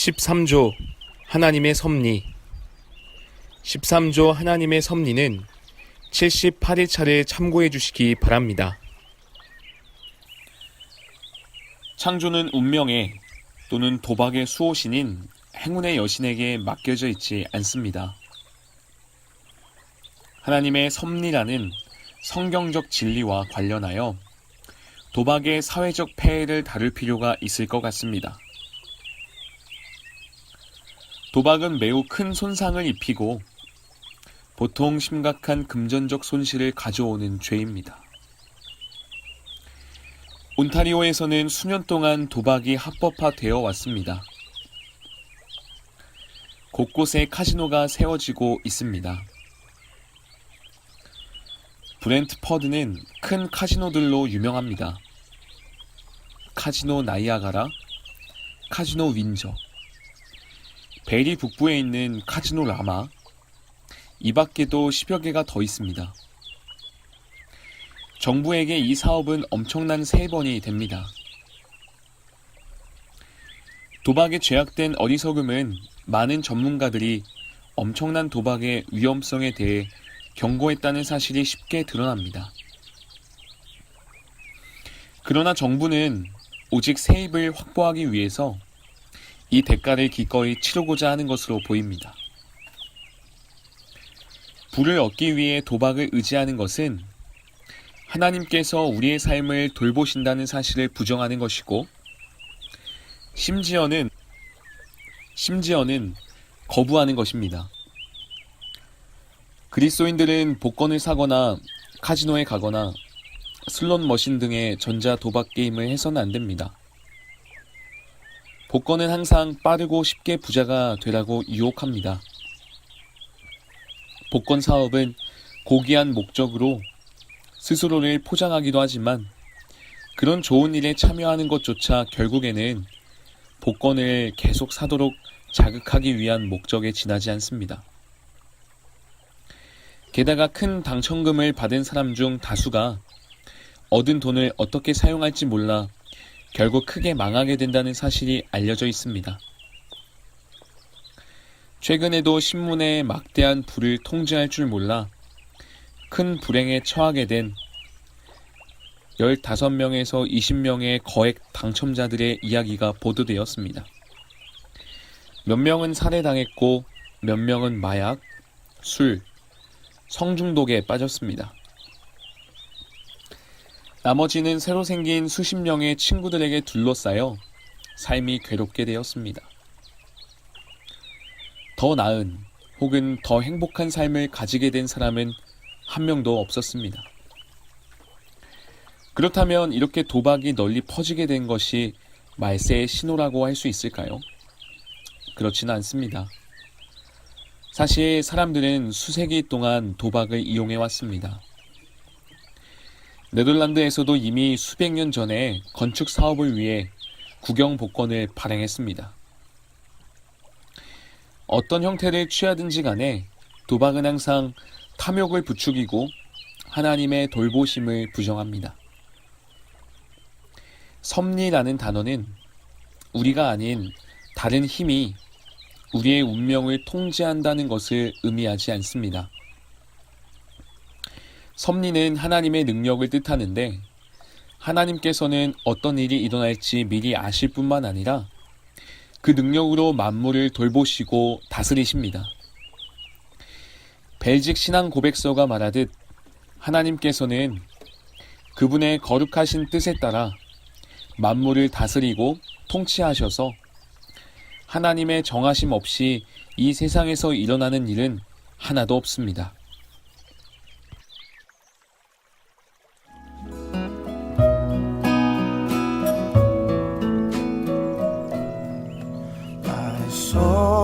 13조 하나님의 섭리. 13조 하나님의 섭리는 78일차를 참고해 주시기 바랍니다. 창조는 운명의 또는 도박의 수호신인 행운의 여신에게 맡겨져 있지 않습니다. 하나님의 섭리라는 성경적 진리와 관련하여 도박의 사회적 폐해를 다룰 필요가 있을 것 같습니다. 도박은 매우 큰 손상을 입히고 보통 심각한 금전적 손실을 가져오는 죄입니다. 온타리오에서는 수년 동안 도박이 합법화되어 왔습니다. 곳곳에 카지노가 세워지고 있습니다. 브렌트퍼드는 큰 카지노들로 유명합니다. 카지노 나이아가라, 카지노 윈저, 베리 북부에 있는 카지노 라마, 이 밖에도 10여 개가 더 있습니다. 정부에게 이 사업은 엄청난 세번이 됩니다. 도박에 죄악된 어리석음은 많은 전문가들이 엄청난 도박의 위험성에 대해 경고했다는 사실이 쉽게 드러납니다. 그러나 정부는 오직 세입을 확보하기 위해서 이 대가를 기꺼이 치르고자 하는 것으로 보입니다. 부를 얻기 위해 도박을 의지하는 것은 하나님께서 우리의 삶을 돌보신다는 사실을 부정하는 것이고 심지어는 거부하는 것입니다. 그리스도인들은 복권을 사거나 카지노에 가거나 슬롯 머신 등의 전자 도박 게임을 해서는 안 됩니다. 복권은 항상 빠르고 쉽게 부자가 되라고 유혹합니다. 복권 사업은 고귀한 목적으로 스스로를 포장하기도 하지만 그런 좋은 일에 참여하는 것조차 결국에는 복권을 계속 사도록 자극하기 위한 목적에 지나지 않습니다. 게다가 큰 당첨금을 받은 사람 중 다수가 얻은 돈을 어떻게 사용할지 몰라 결국 크게 망하게 된다는 사실이 알려져 있습니다. 최근에도 신문에 막대한 부를 통제할 줄 몰라 큰 불행에 처하게 된 15명에서 20명의 거액 당첨자들의 이야기가 보도되었습니다. 몇 명은 살해당했고 몇 명은 마약, 술, 성중독에 빠졌습니다. 나머지는 새로 생긴 수십 명의 친구들에게 둘러싸여 삶이 괴롭게 되었습니다. 더 나은 혹은 더 행복한 삶을 가지게 된 사람은 한 명도 없었습니다. 그렇다면 이렇게 도박이 널리 퍼지게 된 것이 말세의 신호라고 할 수 있을까요? 그렇지는 않습니다. 사실 사람들은 수세기 동안 도박을 이용해 왔습니다. 네덜란드에서도 이미 수백 년 전에 건축 사업을 위해 국영 복권을 발행했습니다. 어떤 형태를 취하든지 간에 도박은 항상 탐욕을 부추기고 하나님의 돌보심을 부정합니다. 섭리라는 단어는 우리가 아닌 다른 힘이 우리의 운명을 통제한다는 것을 의미하지 않습니다. 섭리는 하나님의 능력을 뜻하는데 하나님께서는 어떤 일이 일어날지 미리 아실 뿐만 아니라 그 능력으로 만물을 돌보시고 다스리십니다. 벨직 신앙 고백서가 말하듯 하나님께서는 그분의 거룩하신 뜻에 따라 만물을 다스리고 통치하셔서 하나님의 정하심 없이 이 세상에서 일어나는 일은 하나도 없습니다. So